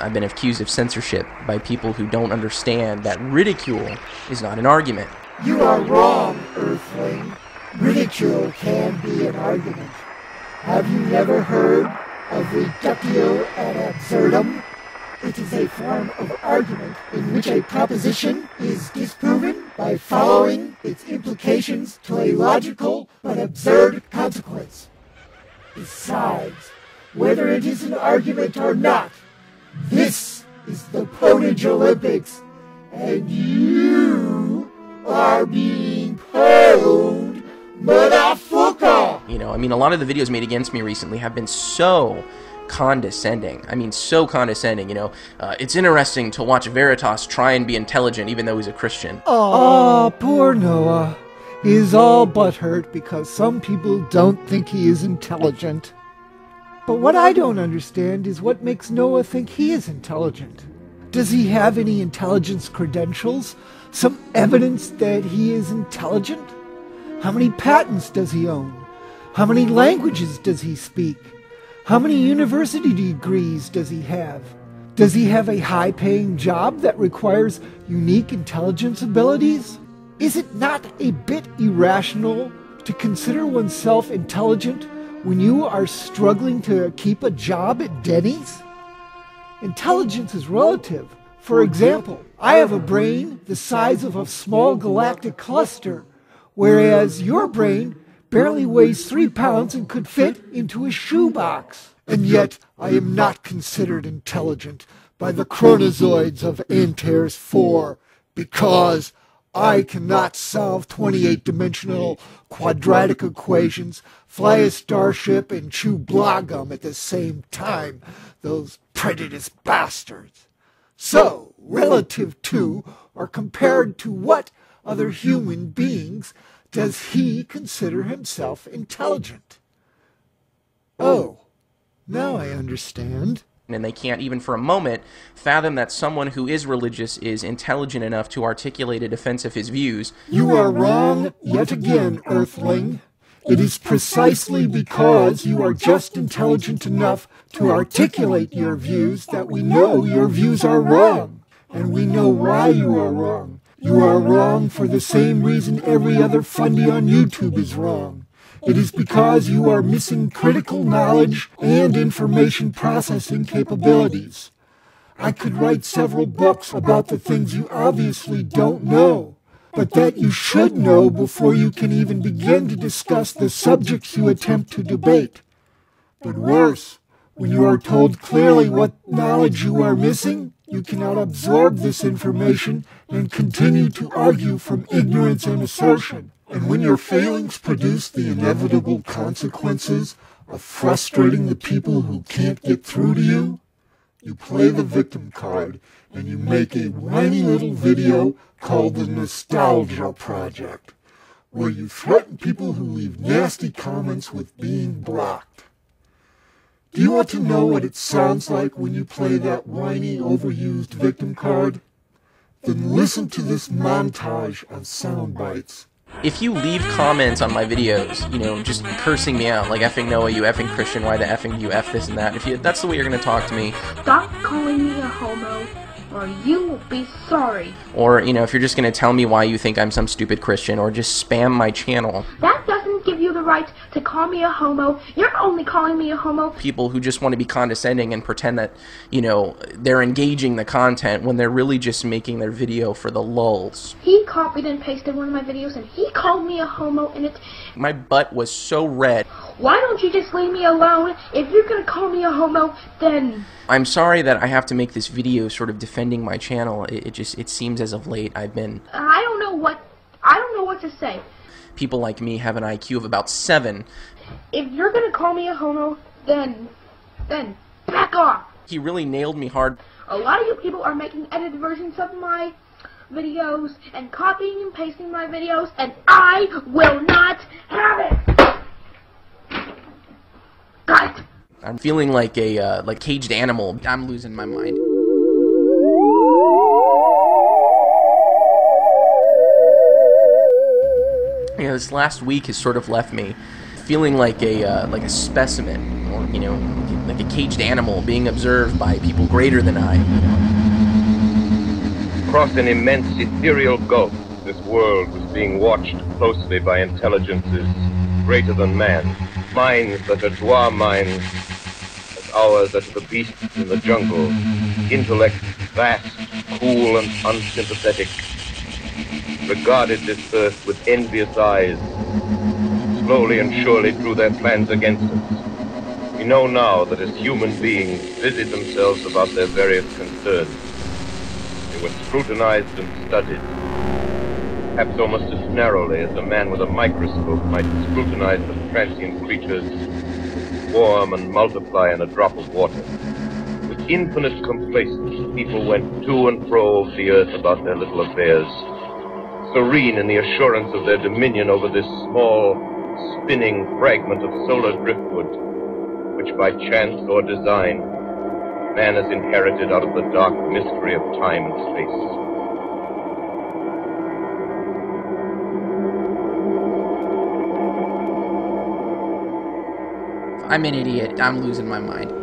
I've been accused of censorship by people who don't understand that ridicule is not an argument. You are wrong, Earthling. Ridicule can be an argument. Have you never heard of reductio ad absurdum? It is a form of argument in which a proposition is disproven by following its implications to a logical but absurd consequence. Besides, whether it is an argument or not, this is the Pwnage Olympics, and you are being pwned, motherfucker! You know, I mean, a lot of the videos made against me recently have been so condescending. I mean, so condescending, you know. It's interesting to watch Veritas try and be intelligent even though he's a Christian. Oh, poor Noah. He is all butthurt because some people don't think he is intelligent. But what I don't understand is what makes Noah think he is intelligent. Does he have any intelligence credentials? Some evidence that he is intelligent? How many patents does he own? How many languages does he speak? How many university degrees does he have? Does he have a high-paying job that requires unique intelligence abilities? Is it not a bit irrational to consider oneself intelligent when you are struggling to keep a job at Denny's? Intelligence is relative. For example, I have a brain the size of a small galactic cluster, whereas your brain barely weighs 3 pounds and could fit into a shoebox. And yet, I am not considered intelligent by the chronozoids of Antares 4, because I cannot solve 28-dimensional quadratic equations, fly a starship, and chew blogum at the same time. Those prejudiced bastards. So, relative to, or compared to what other human beings does he consider himself intelligent? Oh, now I understand. And they can't even for a moment fathom that someone who is religious is intelligent enough to articulate a defense of his views. You are wrong yet again, Earthling. It is precisely because you are just intelligent enough to articulate your views that we know your views are wrong. And we know why you are wrong. You are wrong for the same reason every other fundy on YouTube is wrong. It is because you are missing critical knowledge and information processing capabilities. I could write several books about the things you obviously don't know, but that you should know before you can even begin to discuss the subjects you attempt to debate. But worse, when you are told clearly what knowledge you are missing, you cannot absorb this information and continue to argue from ignorance and assertion. And when your failings produce the inevitable consequences of frustrating the people who can't get through to you, you play the victim card and you make a whiny little video called the Nostalgia Project, where you threaten people who leave nasty comments with being blocked. Do you want to know what it sounds like when you play that whiny, overused victim card? Then listen to this montage of sound bites. If you leave comments on my videos, you know, just cursing me out, like effing Noah, you effing Christian, why the effing do you F this and that, if that's the way you're going to talk to me. Stop calling me a homo, or you will be sorry. Or, you know, if you're just going to tell me why you think I'm some stupid Christian, or just spam my channel. That doesn't give you the right to call me a homo. You're only calling me a homo. People who just want to be condescending and pretend that, you know, they're engaging the content when they're really just making their video for the lulz. He copied and pasted one of my videos and he called me a homo in it. My butt was so red. Why don't you just leave me alone? If you're gonna call me a homo, then... I'm sorry that I have to make this video sort of defending my channel. It seems as of late I've been... I don't know what to say. People like me have an IQ of about 7. If you're gonna call me a homo, then back off. He really nailed me hard. A lot of you people are making edited versions of my videos and copying and pasting my videos, and I will not have it. Got it. I'm feeling like a caged animal. I'm losing my mind. You know, this last week has sort of left me feeling like a specimen, or you know, like a caged animal being observed by people greater than I. Across an immense ethereal gulf, this world was being watched closely by intelligences greater than man, minds that are to our minds as ours are to the beasts in the jungle, intellects vast, cool, and unsympathetic, regarded this earth with envious eyes, slowly and surely drew their plans against us. We know now that as human beings busied themselves about their various concerns, they were scrutinized and studied, perhaps almost as narrowly as a man with a microscope might scrutinize the transient creatures that swarm and multiply in a drop of water. With infinite complacence, people went to and fro over the earth about their little affairs, serene in the assurance of their dominion over this small, spinning fragment of solar driftwood, which by chance or design, man has inherited out of the dark mystery of time and space. I'm an idiot. I'm losing my mind.